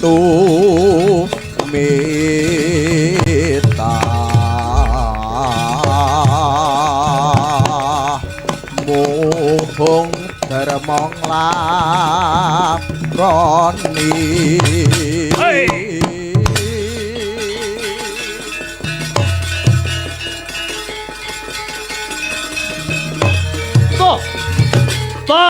tumita muhung dermong lakoni Tuh. Tuh.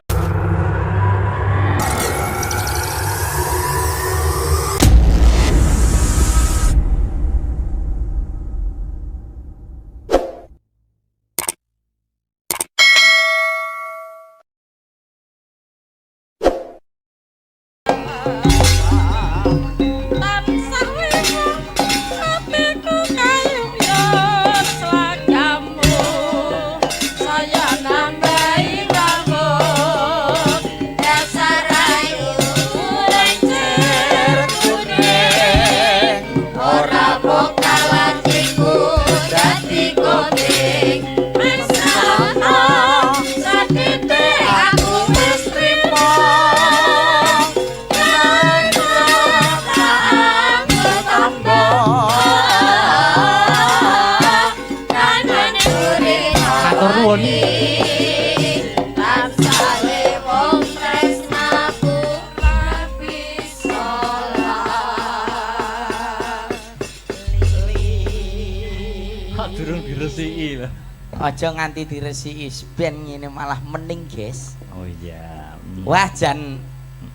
Aja nganti diresiki ben ngene malah mening, guys. Oh iya. Wah jan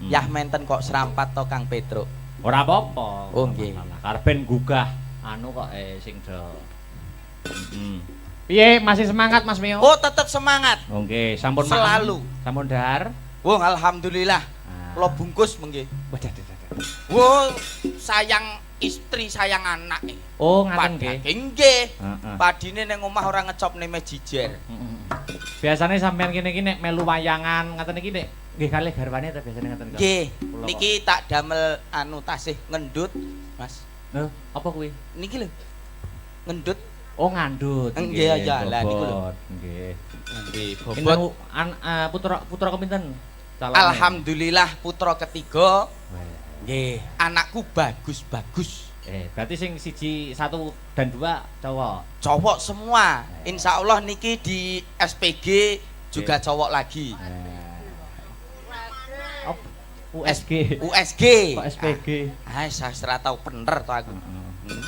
yah menten kok serampat to Kang Petruk. Ora apa-apa. Oh nggih. Karben gugah anu kok sing do. Piye masih semangat Mas Mio? Oh, tetep semangat. Oh nggih, sampun selalu. Sampun dahar. Wong alhamdulillah. Kula bungkus mengke. Waduh. Wo sayang istri sayang anak. Oh ngaten nggih. Nggih. Padine ning omah ora ngecopne mejijer. Biasane sampean kene-iki nek melu wayangan ngaten iki nek nggih kalih garwane ta biasane ngaten kok. Nggih. Niki tak damel anu tasih ngendut, Mas. Lho, apa kuwi? Niki lho. Ngendut. Oh ngandut. Nggih ya lah niku lho. Nggih. Nggih, bobot putra kepinten? Alhamdulillah putra ketiga. Nggih, anakku bagus-bagus. Berarti sing siji, 1 dan 2 cowok. Cowok semua. Insya Allah niki di SPG juga cowok lagi. USG. USG. Kok SPG? Saya tahu bener to aku.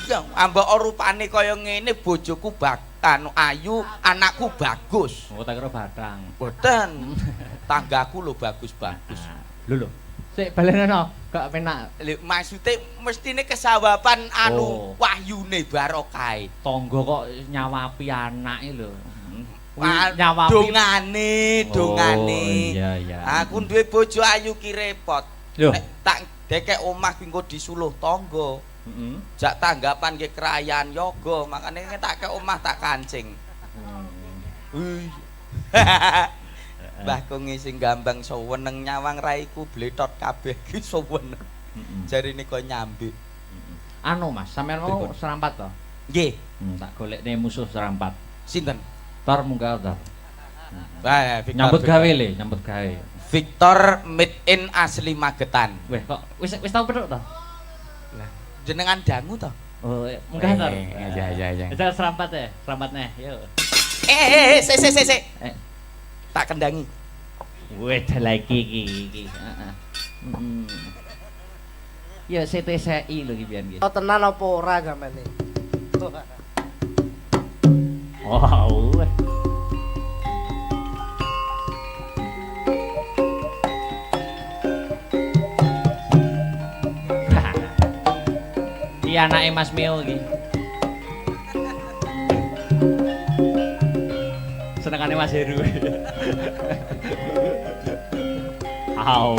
Ya, ambek rupane kaya ngene bojoku anu ayu, anakku bagus. Oh, tak kira batang. Boten. Tanggaku lho bagus-bagus. Lho. Sik balenono, gak penak. Maksude mestine kesawaban anu wahyune barokahe. Tangga kok nyawapi anake lho. Nyawapi dongane. Iya. Aku duwe bojo ayu ki repot. Nek tak dekek omah ki engko disuluh tangga. Jak tanggapan nggih kerayaan yoga, makane tak ke omah tak kancing. Mbah Kongi sing gambang seweneng nyawang raiku bletot kabeh ki seweneng. Jarine kok nyambik. Anu Mas, sampean mau serampat to? Nggih. Tak golekne musuh serampat. Sinten? Tor munggah Tor. Nyambut gawe. Victor made in asli Magetan. Weh kok wis tau pedhok to? Lah, jenengan dangu to? Oh, munggah Tor. Iya. Itu serampat ya, serampat neh, yo. Sik. Tak kendangi. Weh, lagi iki. Ya CTCI lho iki pian iki. Oh tenan apa ora gamane? Wow. Iki anake Mas Mio iki. Senengane Mas Heru. Au.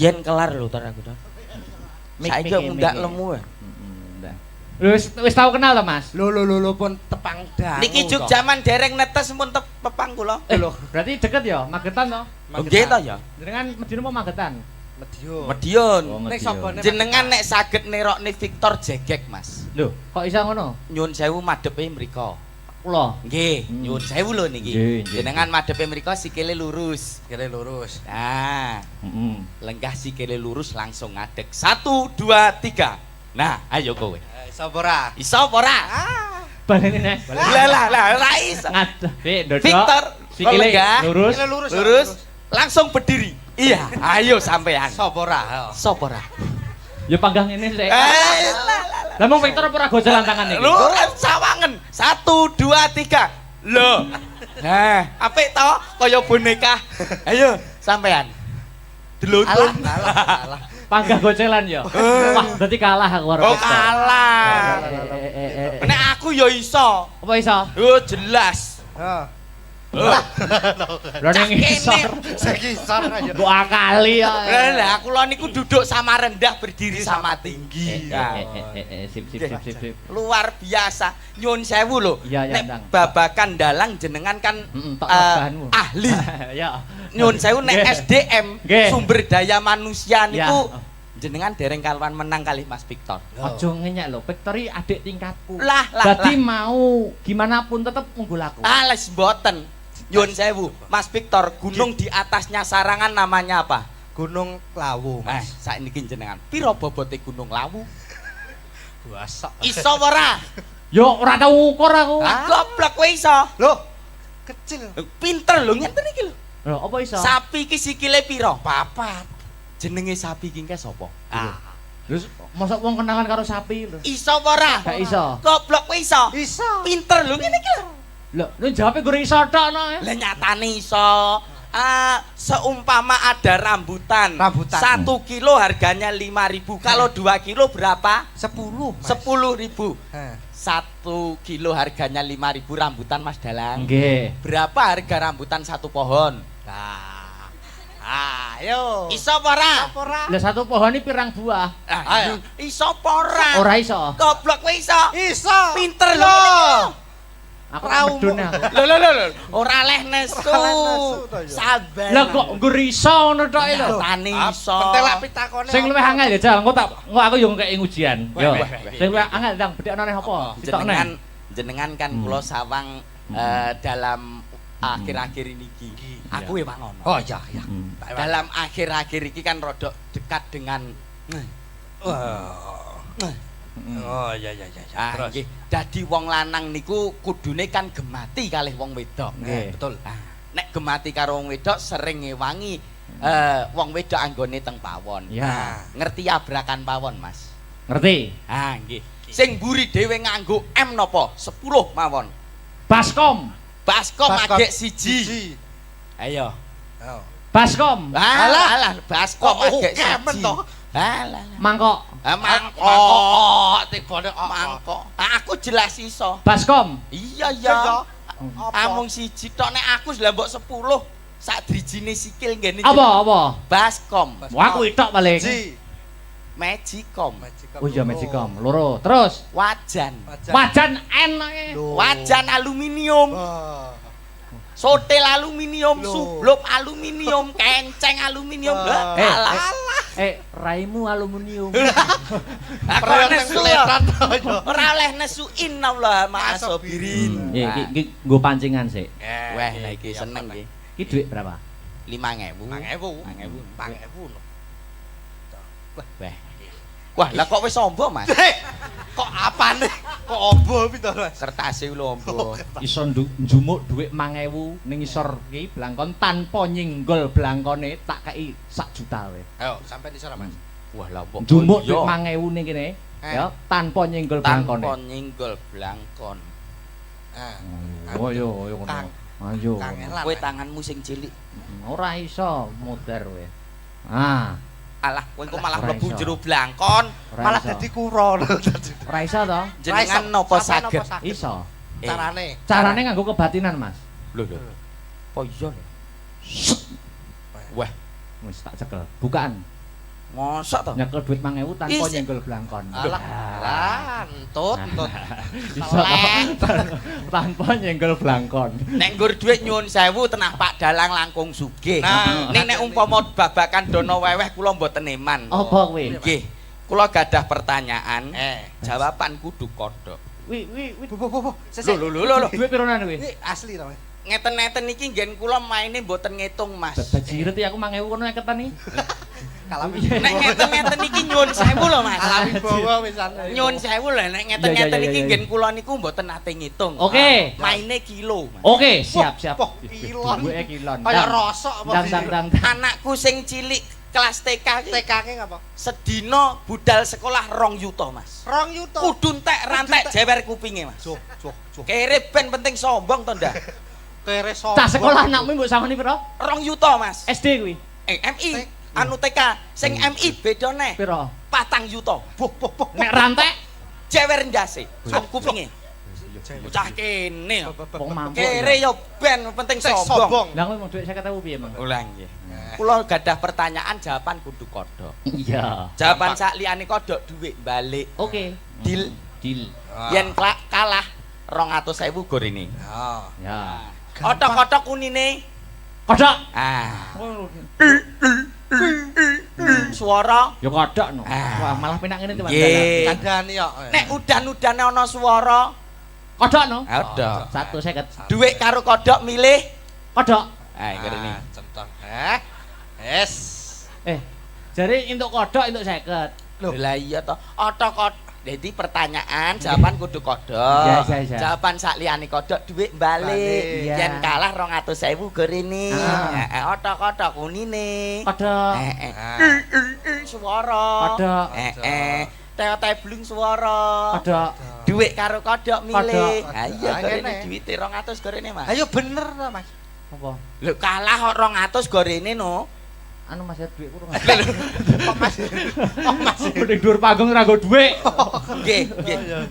Biyen kelar lho tar aku tar. Saiki kok ndak lemu ya. Wis tau kenal to, Mas? Lho pun tepang dangu. Niki juk jaman dereng netes pun pepang kula. Lho, berarti deket ya, Magetan to? Nggih ta ya. Jenengan Medion apa Magetan? Medion. Medion. Nek sapa Jenengan nek saged nerokne Victor Jegek, Mas. Lho, kok iso ngono? Nyun sewu madhepe mriko. Kula. Nggih, nyun sewu lho niki. Nggih. Jenengan madhepe mriko sikile lurus. Kira lurus. Nah, Heeh. lenggah sikile lurus langsung ngadeg. 1 2 3. Nah, ayo kowe. Iso ora? Iso apa ora? Baleni nek. Lah ora iso. Ngadeg. Dodok. Victor, Sikile lenggah. lurus. Lurus, langsung berdiri. Iya, ayo sampean. Sapa ora? Sapa ora? Ya panggang ini sik. Eh, Lah mau Victor apa ora gojelan tangan iki? lu sawangen. 1 2 3. Lho. Nah, apik to kaya boneka. Ayo sampean. Delutun. Alah. Panggang gocelan ya. Wah, berarti kalah aku karo Oh, Victor. kalah. Nek aku ya iso. Apa iso? Oh, jelas. Heeh. Lah ning isor. Sekisar aja. Mbok akali ya. Lah kula niku duduk sama rendah berdiri sama tinggi. Nah, Sip. luar biasa. Nyun sewu lho. Iya, ya, Nek Ndang. babakan dalang jenengan kan tok bahanmu. ahli. Ya. Nyun sewu nek Nggih. SDM Nggih. sumber daya manusia Ya. niku jenengan dereng kaluan menang kali Mas Victor. Aja ngenyek lho, Victor iki adik tingkatku. Lah. Berarti mau gimana pun tetep unggul aku. Les mboten. Nyun sewu, Mas Victor, gunung di atasnya Sarangan namanya apa? Gunung Lawu, Mas. Saiki jenengan. Piro bobote Gunung Lawu? Buasak. Iso ora? Yo ora tau ukur aku. Goblok kowe iso. Loh, kecil. Pinter lho ngenten iki lho. Lho, apa iso? Sapi iki sikile piro? Papat. Jenenge sapi iki sapa? Terus mosok wong kenalan karo sapi lho. Iso apa ora? Gak iso. Goblok kowe iso. Iso. Pinter lho ngene iki lho. Lho, lu jawabe goreng iso tok no. Lah nyatane iso. Seumpama ada rambutan. 1 kilo harganya 5.000. Kalau 2 kilo berapa? 10, Mas. 10.000. Heh. 1 kilo harganya 5.000 rambutan Mas Dalang. Nggih. Berapa harga rambutan 1 pohon? Nah. Ayo. Iso apa ora? ora? Lah satu pohon ini pirang buah? Ayo. Iso apa ora? Ora iso. Goblok kowe iso. Iso. Pinter lho ngene iki lho. Aku medun aku. Lho. Ora leh nesu. to ya. Sabar. Lah kok nggur iso ngono tok lho. Tani iso. Pentelak pitakone. Sing luwih angel ya, Jal. Engko aku yo ngekeki ujian. Yo. Weh. Sing luwih angel ndang bedhekno neh apa? Ditokne. Jenengan kan kula sawang dalam akhir-akhir ini iki. Aku emang ngono. Oh iya. Dalam akhir-akhir iki kan rodok dekat dengan Oh iya. Terus. nggih. Dadi wong lanang niku kudune kan gemati kalih wong wedok. Nggih. Betul. Nek gemati karo wong wedok sering ngewangi wong wedok anggone teng pawon. Ya. Ngerti abrakan pawon, Mas? Ngerti? Nggih. Sing mburi dhewe nganggo M napa? 10 mawon. Baskom. Baskom agek siji. Ayo. Oh. Baskom. Alah, baskom Kok agek oke men siji. to? Alah. Mangkok. Mangkok tibane mangkok. Aku jelas iso. Baskom. Iya. Amung siji tok nek aku lah mbok 10 sak drijine sikil ngene. Apa? Baskom. Wah, aku itok paling. Ji. Magicom. Oh iya Magicom. Loro. Terus Wajan. wajan enake. Wajan aluminium. Sotel aluminium, sublop aluminium, kenceng aluminium. Alah. Raimu aluminium. Ora nesu ora oleh nesu innallaha ma'asabirin. Iki nggo pancingan sik. Wah, nah iki seneng iki. Iki dhuwit berapa? 5.000. 5.000. Wah, lah kok wis ombo, Mas? Kok apane? Kok ombo pinto, Mas? Kertase lho ombo. Iso njumuk dhuwit 5.000 ning isor iki blangkon tanpa nyenggol blangkone tak kei 1 juta wae. Ayo, sampai isor, Mas. Wah, lah kok Njumuk dhuwit 5.000 ning kene ya tanpa nyenggol blangkone. tanpa nyenggol blangkon. Oh yo ngono. Ayo. Kowe tanganmu sing cilik. Ora iso muter wae. Alah, kowe kok malah Ora mlebu iso. jero blangkon. Malah dadi kura lho dadi. Ora iso to? Jenengan napa saged? Iso. Carane. Carane nganggo kebatinan, Mas. Lho. Apa iya lho? Wah, Wis tak cekel. Bukaan. Mosok to? Nyekel duit 5.000 tanpa Is- nyenggol blangkon. Alah, entut. Iso tanpa nyenggol blangkon. Nek nggur dhuwit nyuwun sewu tenah Pak Dalang langkung sugih. Nah. Ning nek umpama babakan dono weweh kula mboten eman. Apa kowe? Nggih. Kula gadah pertanyaan. Jawaban kudu kodhok. Wi. Bu. Sesek. Lho. Duit pironan kowe? Ini asli to, Mas. Ngeten-ngeten iki nggen kula maine mboten ngitung, Mas. Bajiret ya aku 5.000 kono ngeketan iki. Kalami. Nek ngeten-ngeten iki nyuwun sewu lho, Mas. Kalami bawa wisan. Nyuwun sewu lho nek ngeten-ngeten Iya, iya, iki iya. nggen kula niku mboten nate ngitung. Oke. Maine kilo, Mas. Oke, siap. Wah, kilon. Duwike kilon. Kayak rosok apa Dang. Anakku sing cilik kelas TK iki TK-ke ngapa? sedina budal sekolah 2 yuta, Mas. 2 yuta. Kudu entek rantek jewer kupinge, Mas. Cuh. Kere ben penting sombong to ndak? Kere sombong. Tak sekolah anakmu mbok samani piro? 2 yuta, Mas. SD kuwi. MI anu TK sing MI beda neh. Piro? 4 yuta. Boh. Nek rantek Jewer ndase. Sok kupinge. Bocah kene. wong mampu. Kere yo ben penting sombong. Lah kowe mau duit 50.000 piye, Mang? Ulang nggih. Kula gadah pertanyaan jawaban kudu kodhok. Iya. Jawaban sak liyane kodhok dhuwit balik. Oke. Deal. Deal. Yen kalah 200.000 gor ini. Ya. Otok-otok kunine. Kodok. Ah. Suara. Ya kodok no. Ah. Wah, malah penak ngene Mas. Nggih. Kandhani kok. Nek udan-udane ana swara, Kodok no. ada. 150. Dhuwit karo kodhok milih. Kodok. Ah, ngene. Centong. Es. Jare entuk kodok entuk 50. Loh. Lah iya to. Otok-otok. Jadi pertanyaan jawaban kudu kodhok. Iya. Jawaban sak liyane kodhok dhuwit balik. Iya. Yen kalah 200.000 gor ini. Ah. Heeh, otok-otok kunine. Kodok. Suara. Kodok. Teo-teo blung suara. Kodok. Dhuwit karo kodhok milih. Kodhok. Ha iya Ah, gorene ngene. dhuwite 200 gorene, Mas. Ayo bener to, Mas. Apa? Lho kalah kok 200 gorene no. Anu Mas ya duit kurang. Kok Mas? Mending dhuwur panggung ora nggo dhuwit. Nggih.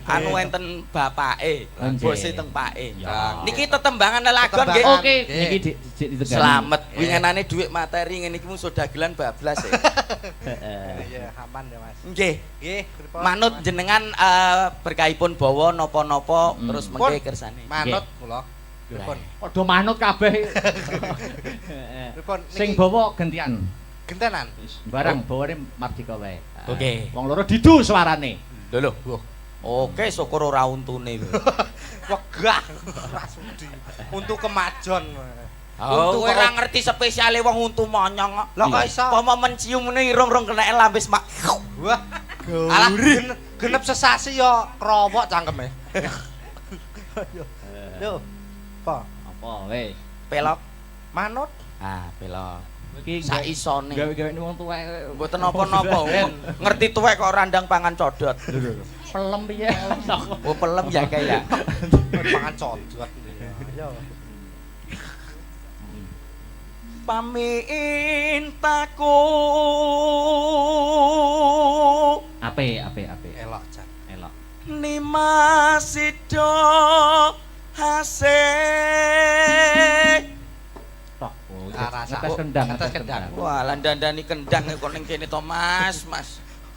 Anu enten bapake, Nggih. bose teng pake. Ya. Niki tetembangan lelagon nggih. Tetembangan. Oke, Nggih. niki ditegali. Selamat winginane dhuwit materi ngene iki musuh dagelan bablas ya. Iya, aman ya, Mas. Nggih. Nggih, pripun? Manut jenengan berkaipun bawa napa-napa terus Pun. mengke kersane. Manut kula. Pripun? Padha manut kabeh. Pripun? Sing bawa gantian. gentenan. Barang bawane Mardika wae. Oke. Wong loro didu suarane. Lho. Oke, syukur ora untune. Wegah. Rasudi. Untuk kemajon. Oh, kowe ora ngerti spesiale wong untu monyong kok. Lah kok iso? Apa mencium ngene irung-irung keneke lambis mak. Wah. Alah genep sesasi yo krowok cangkeme. Yo. Apa? Apa weh? Pelok. Manut. Ah, pelok. Iki Sak isone. gawe-gawe wong tuwek. Mboten napa-napa. Ngerti tuwek kok randang pangan codot. Pelem piye? Oh, pelem ya kae ya. Pangan codot. Ayo. Pamintaku. Ape. Elok jan. Elok. Nimasido hasih. Tok. Arasa. Ngetes kendang, Ngetes kendang. Wah, landandani kendang kok ning kene to, Mas.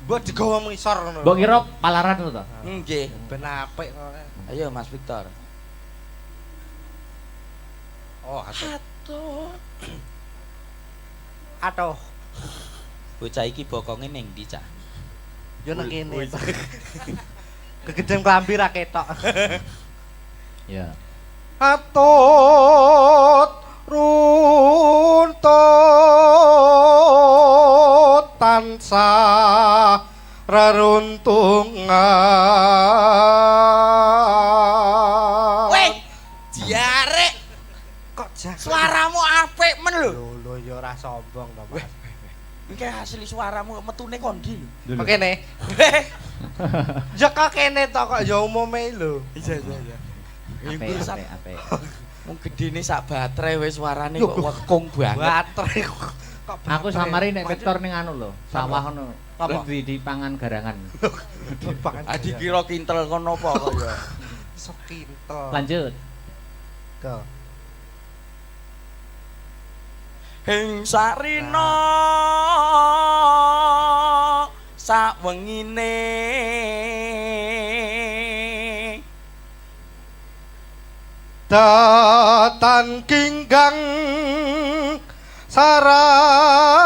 Mbok digawa ngisor ngono. Mbok kira palaran to to? Nggih. Ben apik kok. Ayo Mas Victor. Oh, atuh. Atuh. Atuh. Bocah iki bokonge ning ndi, Cak? Yo nang kene. Kegeden klambi ra ketok. Ya. Atut runtut tansah reruntungan. Weh, diarek. Kok jak Suaramu apik men lho. lho ya ora sombong to, Mas. Iki asli suaramu metune kondi lho. Kok kene? Ya kok kene to kok ya umume lho. Iya. Ape. Wong gedene sak baterai wis suarane kok wekung banget. Baterai kok. Aku samari nek Victor ning anu lho, sawah ngono. Apa? Di pangan garangan. Adi kira kintel kono apa kok ya. Sok kintel. Lanjut. Go. Hing sarina sawengine datan kinggang sarambo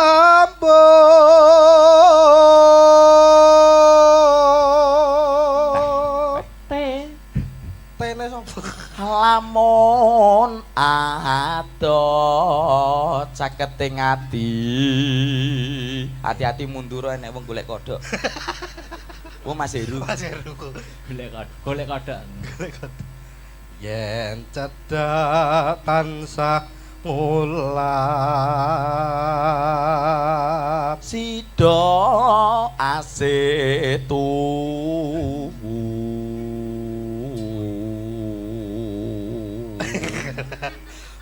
tene sapa lamun adot caketing ati hati-hati mundur nek wong golek kodhok Mas Heru golek kodhok yen cedhak tansah mulak sida asetu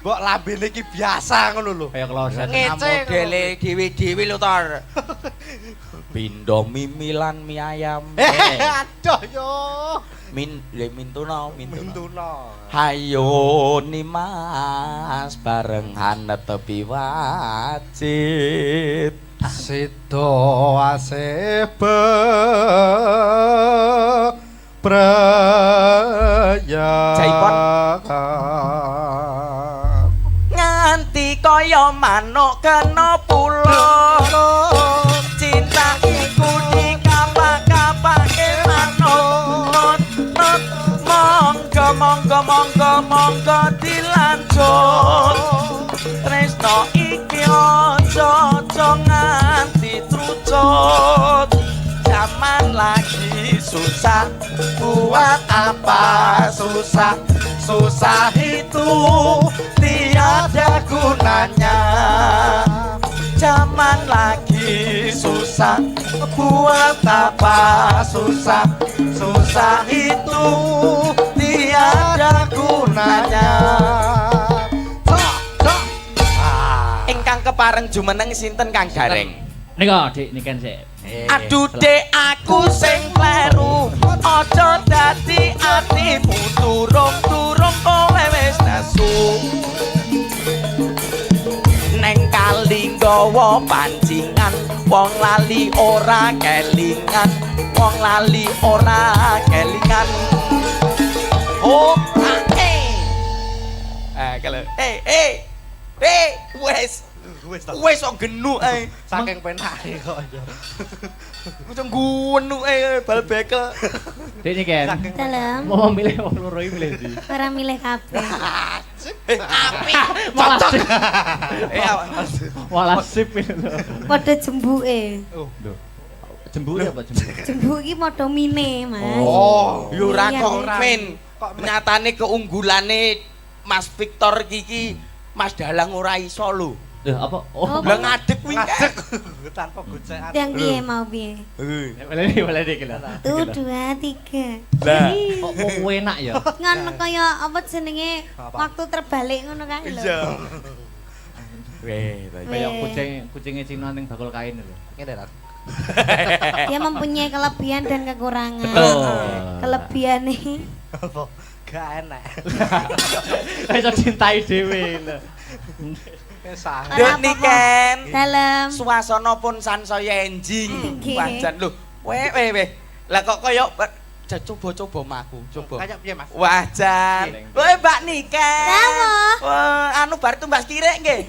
mbok lambene iki biasa ngono lho kaya kloset modele dhewe-dhewe lho tor pindho mimilan mie ayam aduh yo mintuna mintuna hayo nimas barengan tepi wajib sida asebe praya Jaipon. nganti kaya manuk kena pulo cinta iku dikapak-kapake manuk monggo dilanjut tresno iki aja nganti trucut zaman lagi susah buat apa susah itu tiada gunanya zaman lagi susah buat apa susah itu tiada gunanya ingkang kepareng jumeneng sinten Kang Gareng nika Dik niken sik aduh dek aku sing kleru aja dadi atimu turung kowe wis nesu neng kali nggawa pancingan wong lali ora kelingan oh kalau wes kok genuk ae saking penake kok yo Kucing guwenuk bal bekel. Dik niken. Dalam. Mau milih wong loro iki milih ndi? Ora milih kabeh. Apik. Malah sip. Malah sip. Padha jembuke. Oh, lho. Jembuke apa jembuk? Jembuk iki padha mine, Mas. Oh, yo ora Iya, kok Mas. men. Nyatane keunggulane Mas Victor iki Mas Dalang ora iso lho. Lho apa? Oh, Lah ngadeg kuwi ngadeg tanpa gocekan. Yang piye mau piye? Boleh iki lho. 1 2 3. Lah, Kok enak ya? Ngono kaya apa jenenge waktu terbalik ngono kae lho. iya. Weh, Kayak kucinge Cina ning bakul kain lho. Ngene ta. Dia mempunyai kelebihan dan kekurangan. Betul. Kelebihane Apa? Gak enak. Iso cintai dhewe lho. Sah. Dek niken. dalam. Suasana pun sansaya enjing. Nggih. Wajan lho. Weh. Lah kok kaya coba maku, coba. Kayak piye, Mas? Wajan. Woi, Mbak Niken. Dawo. Wah, anu bar tumbas kirek nggih.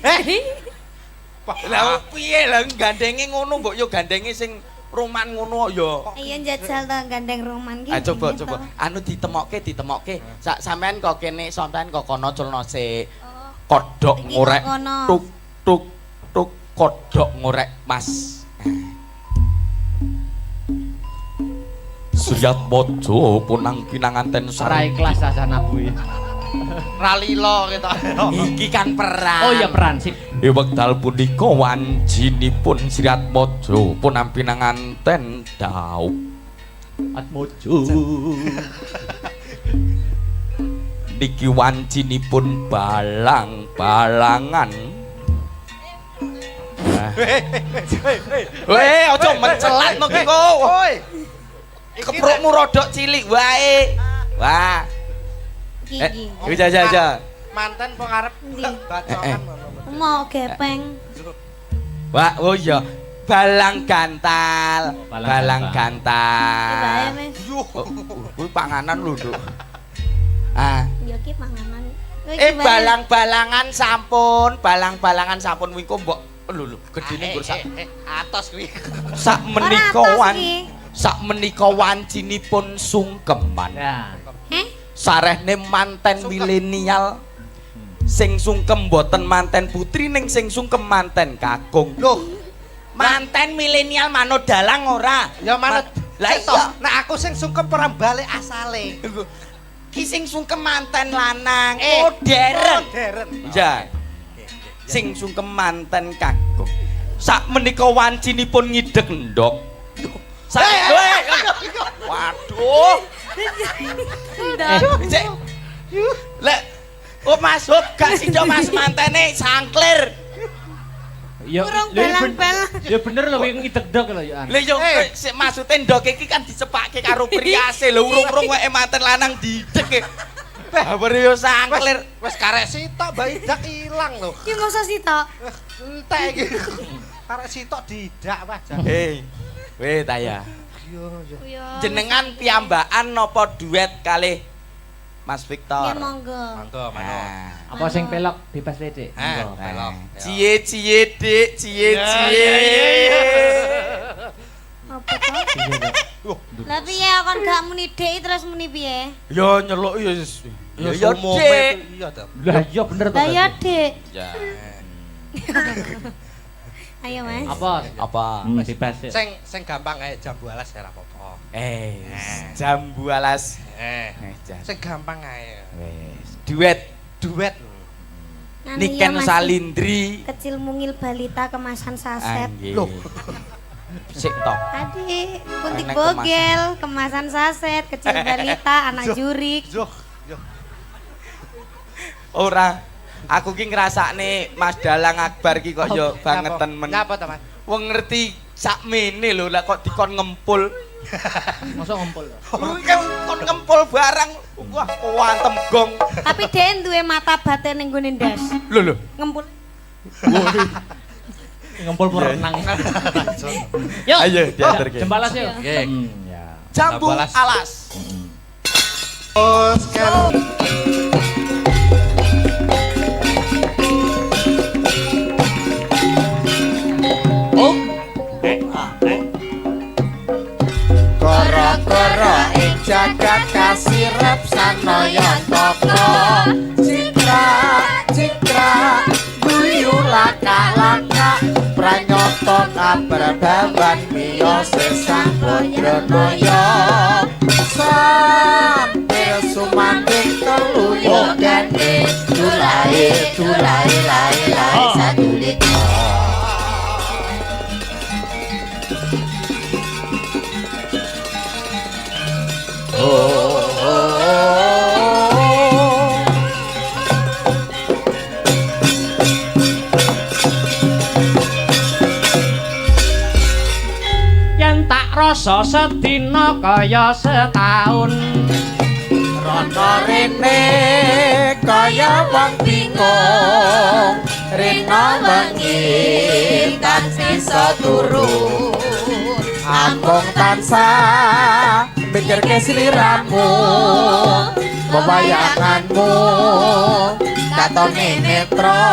Lah piye lah gandenge ngono mbok yo gandenge sing roman ngono ya. Iya njajal to gandeng roman ki. Ah coba. Anu ditemokke. Sampean kok kene sampean kok kono culno sik. Kodhok Iki ngorek. kok kono. Tuk kodhok ngorek, Mas. Suyat bojo punang kinanganten Ora sareng. ikhlas asana kuwi. Ralilo kita. Iki kan perang. Oh iya peran sip. Wekdal punika wanjinipun Sriat Mojo punampinanganten daub Atmojo. niki wanjinipun balang-balangan. Weh, aja mencelat no ki kok. Woi. Keprukmu rodok cilik wae. Wah. Iki. Jaja. Manten pengarep Ndi? bacokan ngono. Mau gepeng. Wah, oh iya. balang gantal. Balang Balang gantal. Ibae gantal. mes. Kuwi panganan lho, Nduk. Ah. Ya ki panganan. Balang-balangan sampun, balang-balangan sampun kuwi kok mbok lho gedene nggur sak. Atos kuwi. Sak menika Ora atos wan. iki. Sak menika wancinipun sungkeman. Ya. Heh? Sarehne manten milenial. Sing sungkem mboten manten putri ning sing sungkem manten kakung. Loh, Manten milenial manut dalang ora? ya manut. Lah Cek, toh, iya. nek aku sing sungkem ora balik asale. Ki sing sungkem manten lanang. Modern. Modern. Ya. Sing sungkem manten kakung. Sak menika wancinipun ngideg ndok. Waduh. Cek. Lek masuk gak sida Mas mantene sangklir. Ya, Kurang ya balang-balang. Ya bener lho wing ideg-deg lho ya. Lha yo sik maksude ndok iki kan dicepake karo priase lho urung-urung wae manten lanang dideg. Bawer yo sangklir. Wis karek sitok Mbak Idak ilang lho. Ki mosok sitok. Entek iki. Karek sitok didak wajan. Weh ta ya. Yo yo. Kuyo. Jenengan piyambakan napa duet kalih Mas Ya Victor? monggo. Mangga, Nah. Apa sing pelok bebas Dik? Monggo. pelok. Cie Dik, cie. Apa to? Lah piye kon gak muni Dik terus muni piye? Yo nyeluk yo Ya yo umume Dik. iya ta. Lah iya bener to. Lah ya Dik. Ya. Ayo Mas. Apa? Bebas Dik. Sing gampang ae jambu alas ora apa-apa. Jambu alas. Sing gampang ae. Wes. Duet Anu Niken ya, Mas. Salindri. Kecil mungil balita kemasan saset. Loh. Sik to. Adik, puntik Enek bogel, kemasan saset, kecil balita, anak jurik. Yo, yo. Ora. Aku ki ngrasakne Mas Dalang Akbar ki kok yo bangeten men. Nyapa to, Mas? Wong ngerti sakmene lho lek kok dikon ngempul. Mosok ngumpul. Kuwi kan kon ngempul barang. Wah, kuantem gong. Tapi dia duwe mata batin ning gone ndas. Lho. Ngempul. Ngumpul perenang. Yuk. Ayo diaturke. Jembalas yuk. Nggih. Ya. Jambu Jambu alas. alas. Koro-koro ing jagat kasirep sanaya toko. Cikra guyu laka-laka pranyata kaprabawan miyos sang Bajranaya. Sampir sumanding teluyo gane dulae lae sadulit. Yen tak rasa sedina kaya setahun. Rono rene kaya wong bingung, rena wengi tan sisa turu. Amung tansah mikirke sliramu, wewayanganmu katone netra.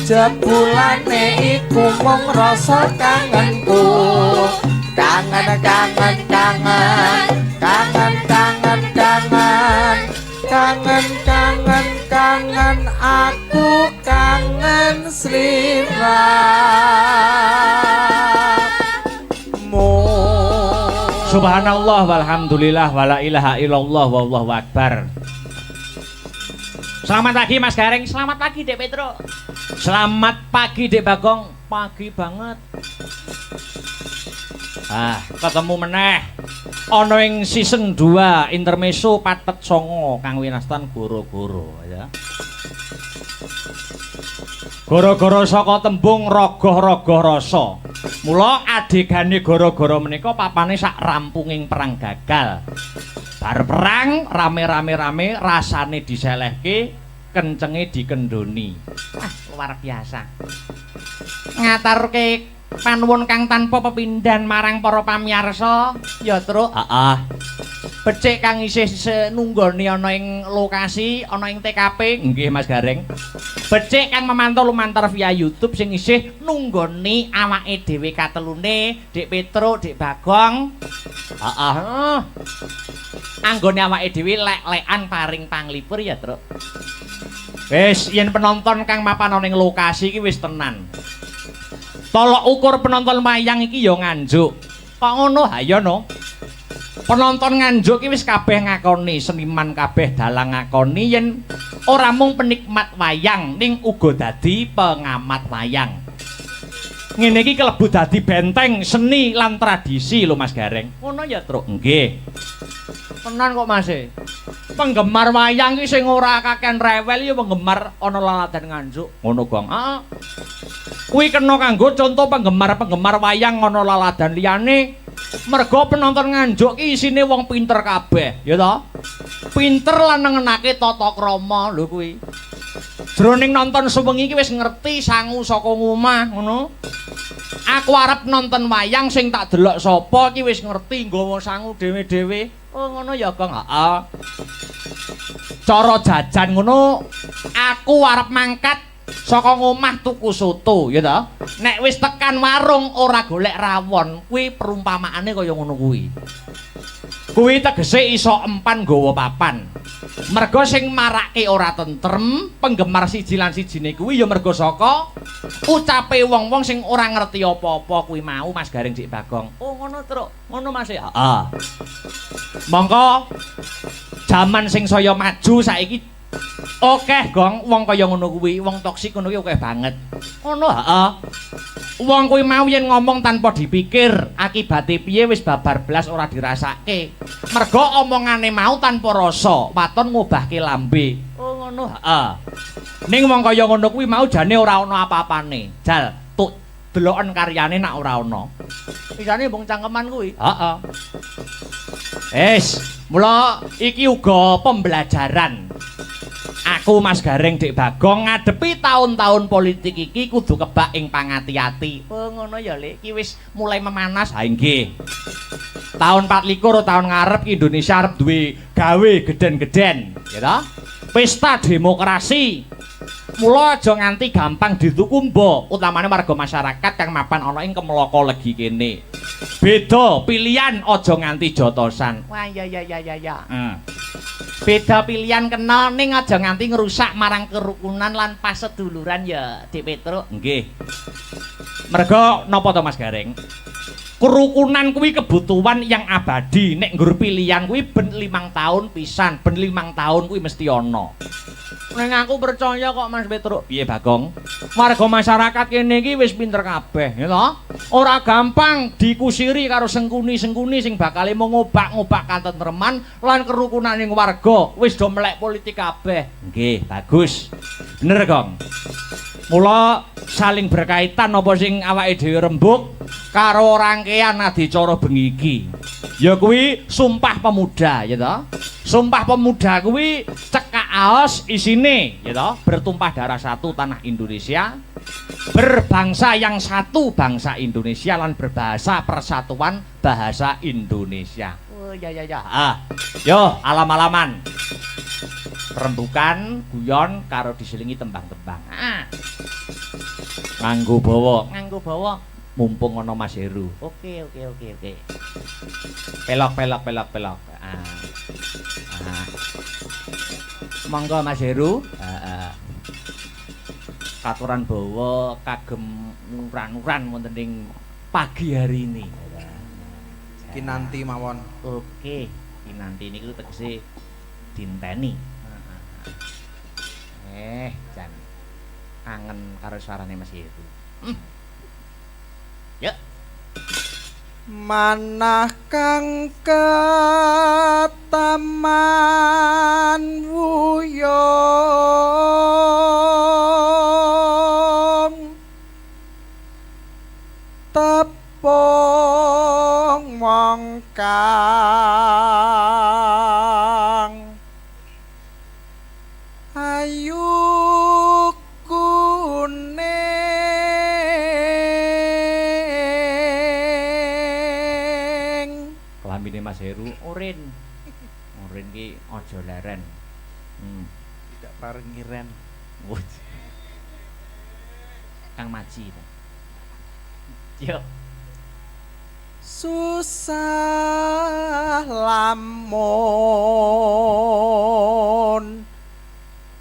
Jebulane iku mung rasa kangenku, kangen aku kangen sliramu. Subhanallah walhamdulillah wala ilaha illallah wallahu akbar. Selamat pagi Mas Garing, selamat pagi Dek Petro. Selamat pagi Dek Bagong, pagi banget. Ketemu meneh ana ing season 2 intermezzo patet songo kang winastan goro-goro ya. Goro-goro saka tembung rogoh-rogoh rasa. Mula adegane goro-goro menika papane sak rampunging perang gagal. Bar perang rame-rame rasane diselehke, kencenge dikendoni. Luar biasa. Ngaturke panuwun kang tanpa pepindhan marang para pamirsa. Ya, Truk. Heeh. Becik kang isih nunggoni ana ing lokasi, ana ing TKP. Nggih, Mas Gareng. Becik kang memantau lumantar via YouTube sing isih nunggoni awake dhewe katelune, Dik Petruk, Dik Bagong. Heeh. Anggone awake dhewe lek-lekan paring panglipur ya, Truk. Wis, yen penonton kang mapan ana ing lokasi iki wis tenan. Tolok ukur penonton wayang iki ya nganjuk. Kok ngono? Ha ya no. Penonton nganjuk ki wis kabeh ngakoni, seniman kabeh dalang ngakoni yen ora mung penikmat wayang ning uga dadi pengamat wayang. Ngene iki kelebu dadi benteng seni lan tradisi lho Mas Gareng. Ngono ya, Truk? Nggih. Tenan kok Mas. Penggemar wayang ki sing ora kakean rewel ya penggemar ana laladan nganjuk. Ngono, Gong. Heeh. Kuwi kena kanggo contoh penggemar-penggemar wayang ana laladan liyane. Mergo penonton nganjuk ki isine wong pinter kabeh, ya toh? Pinter lan nengenake tata krama lho kuwi. Jroning nonton sewengi ki wis ngerti sangu saka omah, ngono. Aku arep nonton wayang sing tak delok sapa ki wis ngerti nggawa sangu dhewe-dhewe. Oh ngono ya, Gong. Heeh. Cara jajan ngono, aku arep mangkat saka ngomah tuku soto, ya toh. Nek wis tekan warung ora golek rawon, kuwi perumpamaane kaya ngono kuwi. Kuwi tegese iso empan nggawa papan. Mergo sing marake ora tentrem, penggemar siji lan sijine kuwi ya mergo saka ucape wong-wong sing ora ngerti apa-apa kuwi mau Mas Gareng Dik Bagong. Oh ngono, Truk. Ngono Mas. Heeh. Mongko jaman sing saya maju saiki okeh, Gong, wong kaya ngono kuwi, wong toksik ngono kuwi akeh banget. Ngono, heeh. Wong kuwi mau yen ngomong tanpa dipikir, akibate piye wis babar blas ora dirasake. Mergo omongane mau tanpa rasa, waton ngobahke lambe. Oh, ngono, heeh. Ning wong kaya ngono kuwi mau jane ora ana apa-apane. Jal, tuk deloken karyane nak ora ana. Isane mbung cangkeman kuwi. Heeh. Mula iki uga pembelajaran. Aku Mas Gareng Dik Bagong ngadepi tahun-tahun politik iki kudu kebak ing pangati-ati. Oh ngono ya, Lek. Iki wis mulai memanas. Ha nggih. Tahun 24 tahun ngarep Indonesia arep duwe gawe geden-geden, ya toh? Pesta demokrasi. Mula aja nganti gampang ditukumba, utamane warga masyarakat kang mapan ana ing Kemloko Legi kene. Beda pilihan aja nganti jotosan. Wah ya. Beda pilihan kena ning aja nganti ngrusak marang kerukunan lan paseduluran ya, Dik Petruk. Nggih. Mergo napa to Mas Gareng? Kerukunan kuwi kebutuhan yang abadi. Nek nggur pilihan kuwi ben 5 tahun pisan, ben 5 tahun kuwi mesti ana. Ning aku percaya kok Mas Petruk. Piye Bagong? Warga masyarakat kene iki wis pinter kabeh, ya toh? Ora gampang dikusiri karo sengkuni-sengkuni sing bakale ngobak-ngobak katentreman lan kerukunaning warga. Wis do melek politik kabeh. Nggih, bagus. Bener, Gong. Mula saling berkaitan apa sing awake dhewe rembug karo rangkaian adicara bengi iki. Ya kuwi Sumpah Pemuda, ya toh? Sumpah Pemuda kuwi cekak aos isine, ya toh? Bertumpah darah satu tanah Indonesia, berbangsa yang satu bangsa Indonesia lan berbahasa persatuan bahasa Indonesia. Oh ya. Yo, alam-alaman. Rembukan, guyon karo diselingi tembang-tembang. Nganggo bawa. Mumpung ana Mas Heru. Oke. Pelok. Monggo Mas Heru. Katuran bawa kagem nuran-nuran wonten ing pagi hari ini. Kinanti mawon. Oke, kinanti niku tegese dinteni. Jan kangen karo suarane Mas Heru. Ya. Manah kang kataman wuyung tepung wong kang ayu kuning iki aja leren. Tidak paringi ren. Wut. Kang Maji. Yuk. Susah lamun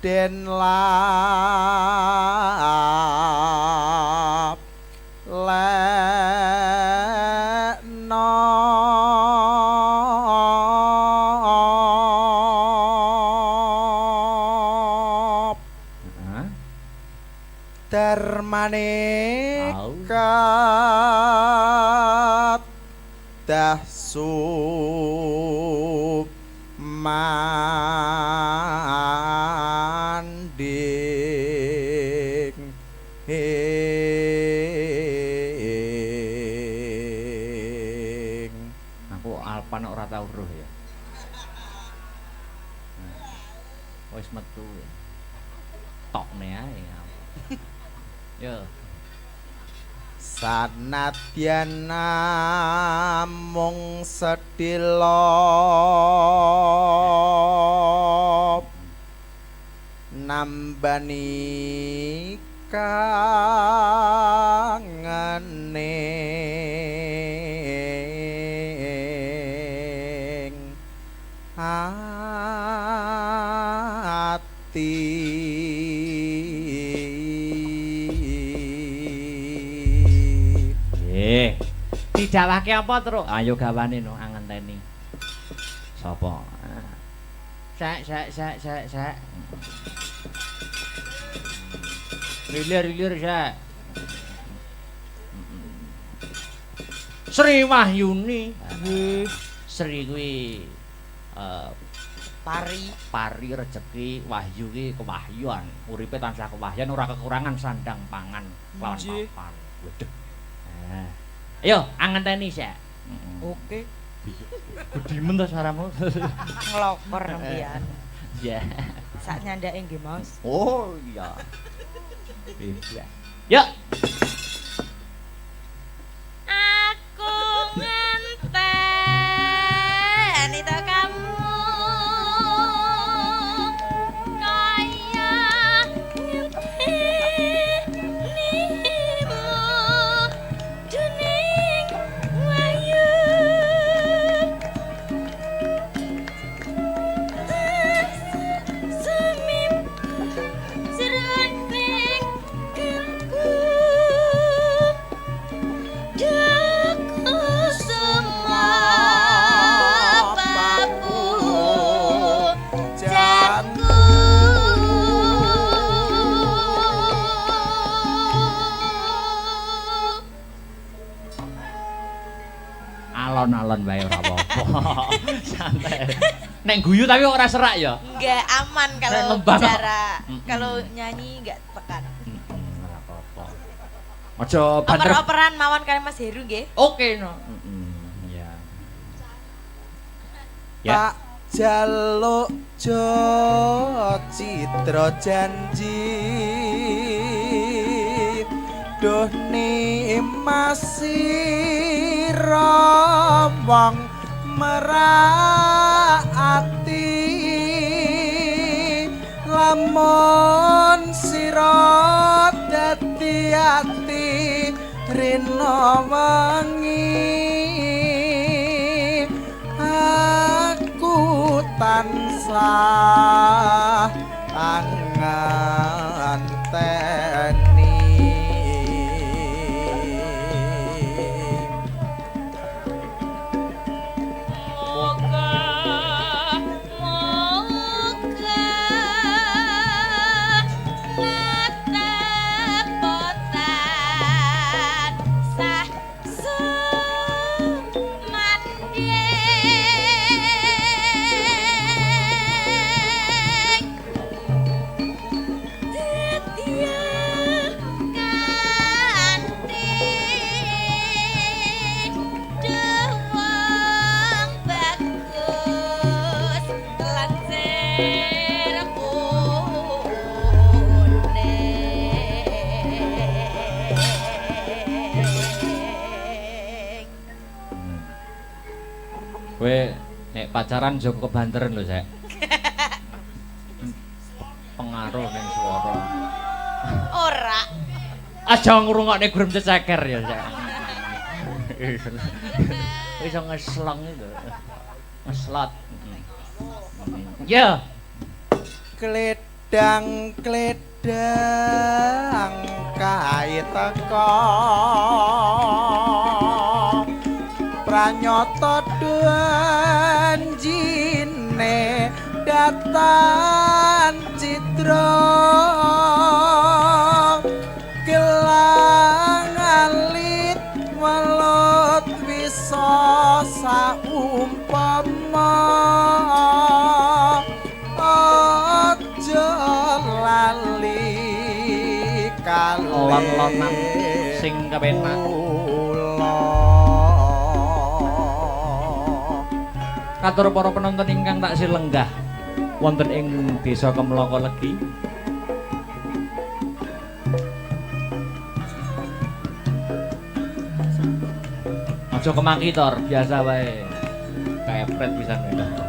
den lap lekno darmane Au. kat dahsu manding Aku alpan ora tau roh ya. Wis metu ya. Tokne ae. Yo. sanadyan namung sedhela nambani kangening ati didawake apa terus? Ayo gawane no angenteni. Sapa? Sak. Lilir sak. Sri Wahyuni. Sri kuwi pari rezeki, wahyu ki kewahyuan. Uripe tansah kewahyan ora kekurangan sandang pangan lawan papan. Waduh. Ayo, angenteni sik. Oke. Gudimen to suaramu. Ngelokor nempian. Ya. Sak nyandake nggih, Mas. Oh, iya. Iya. Yuk. Aku ngenteni to kamu kaya ngentenimu dening wayu semim seruning gelku Daku semua papu jaku Alon-alon bae ora apa-apa. Santai. Nek guyu tapi ora serak ya. Enggak aman kalau Lembang. bicara, kalau nyanyi enggak tekan. Ora apa-apa. Aja banter. Oper-operan mawon kali Mas Heru nggih. Oke no. Ya. Ya. tak jaluk jo citra janji duh masira wong meraati lamun sira dadi ati rina wengi aku tansah anganteni Kowe nek pacaran Joko kebanteran lho, Sek. Pengaruh ning swara. Ora. Aja ngrungokne grum cecer ya, Sek. Wis ngeslong itu. Ngeslot. Ya. Kledang kae teka pranyata janjine datan citra gelang alit welut bisa saumpama aja lali lon-lonan sing kepenak. Katur para penonton ingkang tak silenggah wonten ing Desa Kemloko Legi. Aja kemaki tor, biasa wae. Kaepret pisan wae.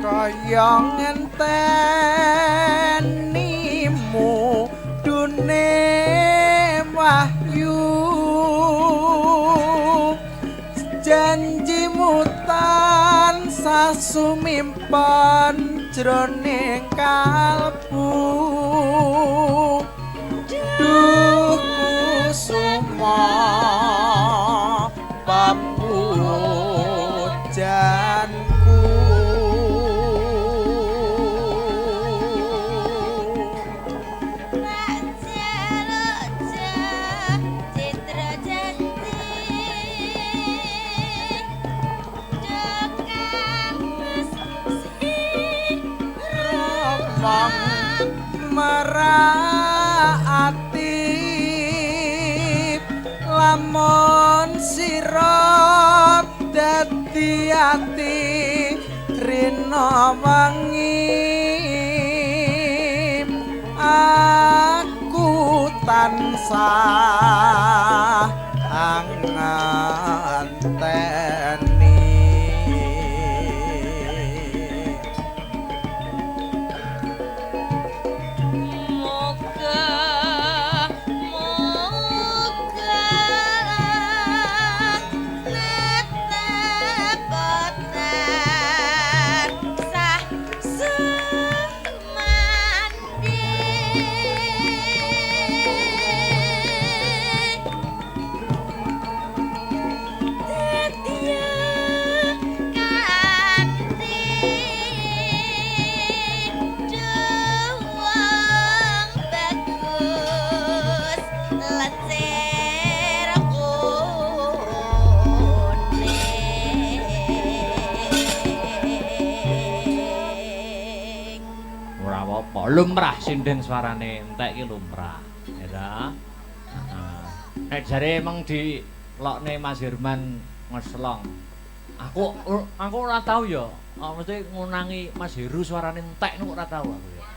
Kaya ngentenimu dune wahyu janjimu tansah sumimpen jroning kalbu duh kusuma papujanku. Meraati lamun sira dadi ati rina wengi aku tansah anganteni. Lumrah sinden suarane entek iki lumrah. Ya ta? Heeh. Nek jare emang dilokne Mas Herman ngeslong. Aku ora tau ya. Mesti ngunangi Mas Heru suarane entek niku ora tau aku ya.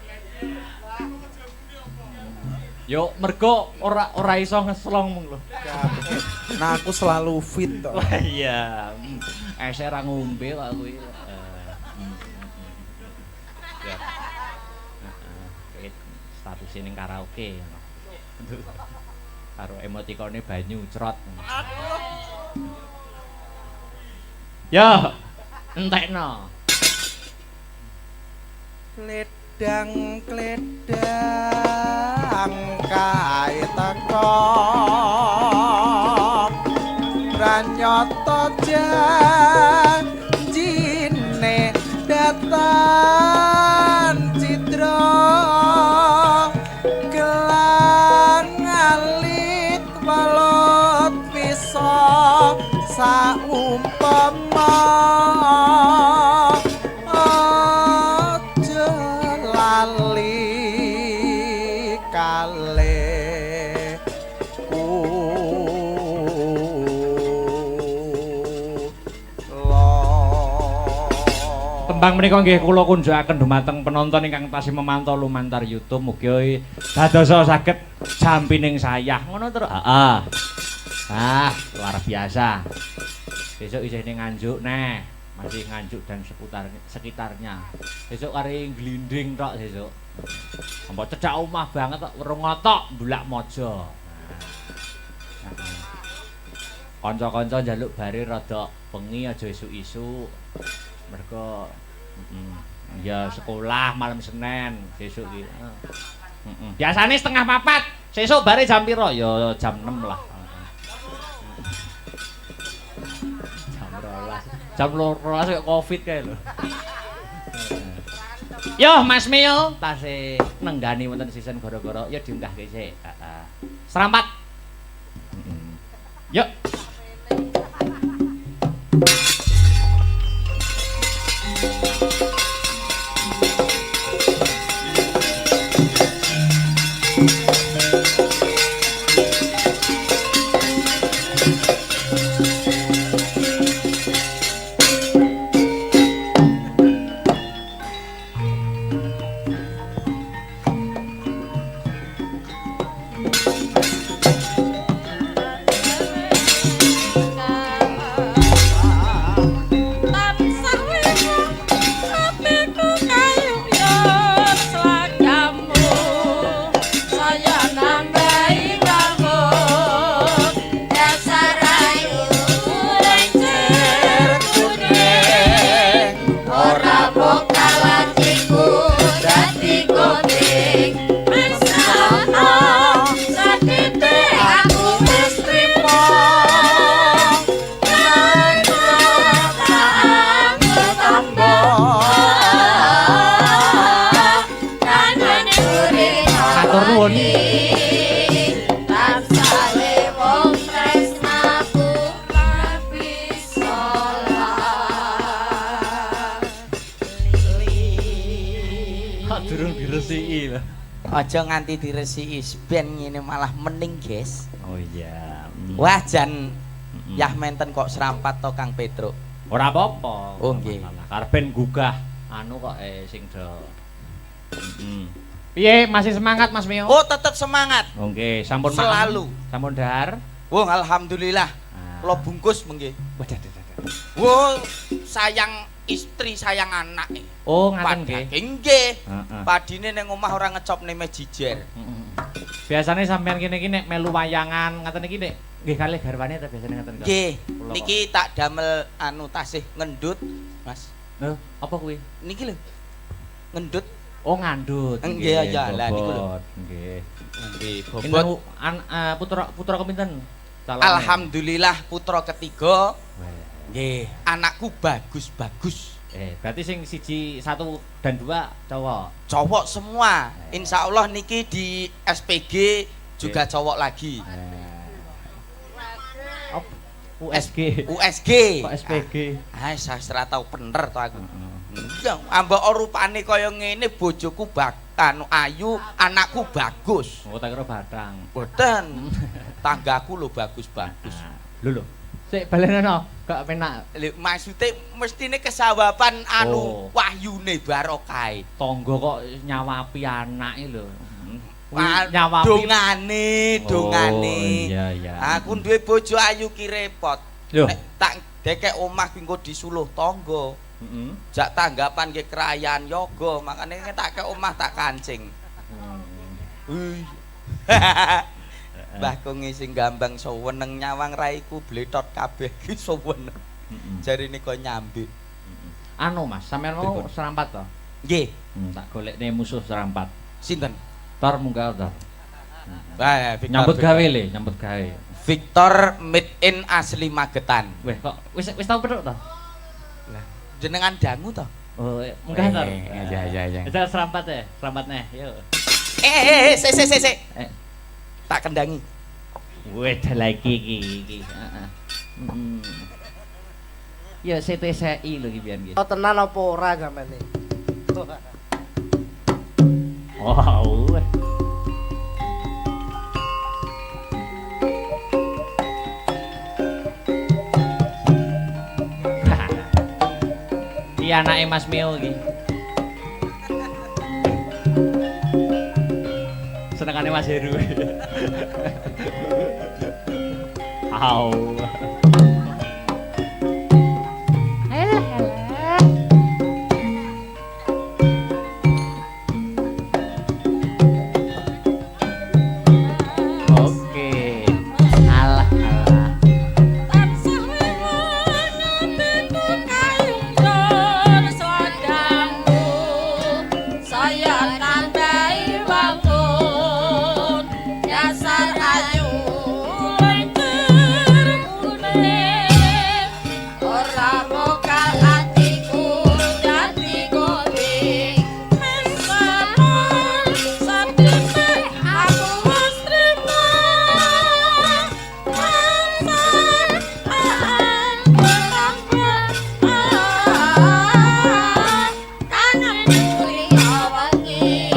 Yo mergo ora iso ngeslong mung lho. Nah aku selalu fit to. Wah iya. Eser ra ngombe kok aku iki. Ya. Status ning karaoke karo emotikone banyu crot. Ya, entekno. Kledang kae teka pranyata janjine datan citra welut bisa saumpama aja lali kalih ku Tembang menika nggih kula kunjukaken dumateng penonton ingkang tasih memantau lumantar YouTube mugi dadosa saged jampining sayah. Ngono to, heeh. Ah, luar biasa. Besok isih ning Nganjuk neh. Masih Nganjuk dan sekitarnya. Besok kari glinding tok besok. Mbok cecak omah banget kok Werungotok Bulak Mojo. Kanca-kanca njaluk bare rada bengi aja isuk-isuk. Mergo ya sekolah malam Senin besok iki. Biasane setengah 4. Sesuk bare jam piro? Ya jam 6 lah. Jam 12 kaya Covid kae lho. Yo Mas Mio, tasih nenggani wonten sisen gara-gara ya diunggahke sik. Heeh. Serampat. Yuk. Aja nganti diresiki ben ngene malah mening, Guys. Oh iya. Wah jan yah menten kok serampat to Kang Petruk. Ora apa-apa. Oh nggih. Karepen gugah anu kok sing do. Piye masih semangat Mas Mio? Oh, tetep semangat. Oh nggih, sampun selalu. Sampun dahar. Wong alhamdulillah. Kula bungkus mengki. Waduh. Wo sayang istri sayang anak. Oh ngaten nggih. Nggih. Padine ning omah ora ngecopne mejijer. Biasane sampean kene iki nek melu wayangan ngaten iki nek nggih kalih garwane ta biasane ngaten kok. Nggih. Niki tak damel anu tasih ngendut, Mas. Lho, apa kuwi? Niki lho. Ngendut. Oh ngandut. Nggih ya lah niku lho. Nggih. Nggih, bobot putra kepinten? Alhamdulillah putra ketiga. Nggih, anakku bagus-bagus. Berarti sing siji 1 dan 2 cowok. Cowok semua. Insyaallah niki di SPG juga cowok lagi. USG. Kok SPG. Sastra tau bener to aku. Ambek rupane kaya ngene bojoku ayu, anakku bagus. Oh tak kira batang. Boten. Tanggaku lho bagus-bagus. Lho. Sik balenono, gak penak. Maksude mestine kesawaban anu wahyune barokah. Tangga kok nyawapi anake lho. Nyawapi dongane. Iya. Aku duwe bojo ayu ki repot. Nek tak dekek omah ki engko disuluh tangga. Jak tanggapan nggih kerayaan yoga, makane tak ke omah tak kancing. Mbah Kongi sing gambang seweneng nyawang raiku bletot kabeh ki seweneng. Jarine kok nyambik. Anu Mas, sampean mau serampat to? Nggih. Tak golekne musuh serampat. Sinten? Tor munggah Tor. Nyambut gawe. Victor made in asli Magetan. Weh kok wis tau pedhok to? Lah, jenengan dangu to? Oh, munggah Tor. Iya. Bisa serampat ya, serampat neh, yuk. Sik. Tak kendangi. Weh, lagi iki. Heeh. Ya CTCI lho iki pian iki. Oh tenan apa ora sampean iki? Wow. anake Mas Mio iki. Senengane Mas Heru. Au. Oke. Alah alah. Saya tambahi bangun dasar ayu lencer kuning ora mokal hatiku dadi goting mesapun sadene aku wis trima kangen buri awangi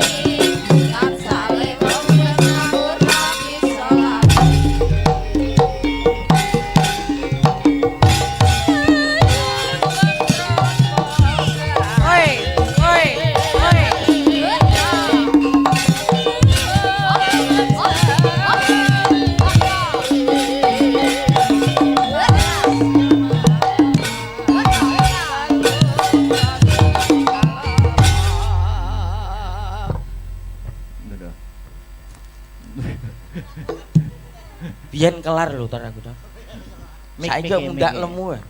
kan sale wong ngawur lagi salah Oi, oi, oi. Biyen kelar lho tar aku tar. Saiki kok ndak lemu ya.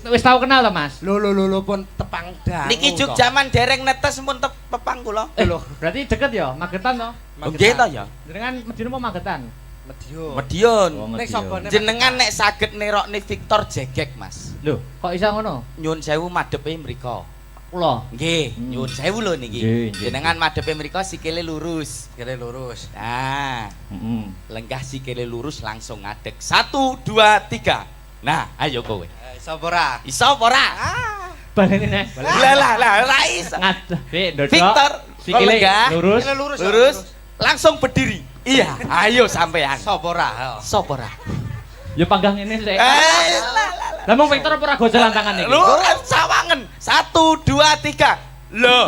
Wis tau kenal to, Mas? Lho pun tepang dangu. Niki juk jaman dereng netes mun pepang kula. Lho, berarti deket ya, Magetan to? Nggih to ya. Jenengan medine apa Magetan? Medion. Medion. Nek sapa nek Jenengan nek saged nerokne Victor Jegek, Mas. Lho, kok iso ngono? Nyun sewu madepe mriko. Kula. Nggih, nyun sewu lho niki. Nggih, nggih. Jenengan madepe mriko sikile lurus. kira lurus. Nah, Heeh. lenggah sikile lurus langsung ngadeg. 1 2 3. Nah, ayo kowe. Sapa ora? Iso apa ora? Baleni nek. Lah ora iso. Ngadah, ndodok. Victor, Sikile lenggah. lurus. Lurus, langsung berdiri. Iya, ayo sampean. Sapa ora? Sapa ora? Ya panggang ngene sik. Eh, Lah mau Victor apa ora gojelan tangan iki? lu kan sawangen. 1 2 3. Lho.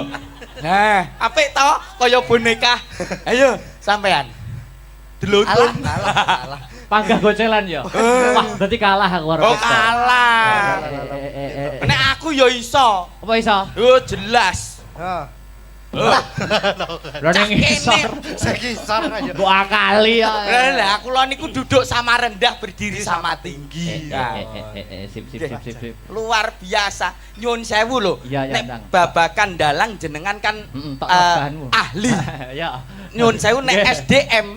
Nah, apik to kaya boneka. Ayo sampean. Delutun. Alah. Panggang gocelan ya. Wah, berarti kalah aku karo Oh, Victor. kalah. Nek aku ya iso. Apa iso? Oh, jelas. Heeh. Lah ning isor. Sekisar aja. Mbok akali ya. Lah aku lho niku duduk sama rendah berdiri sama tinggi. Nah, Sip. luar biasa. Nyun sewu lho. Iya, Nek Ndang. babakan dalang jenengan kan Heeh, tok bahanmu. ahli. Ya. Nyun sewu nek Nggih. SDM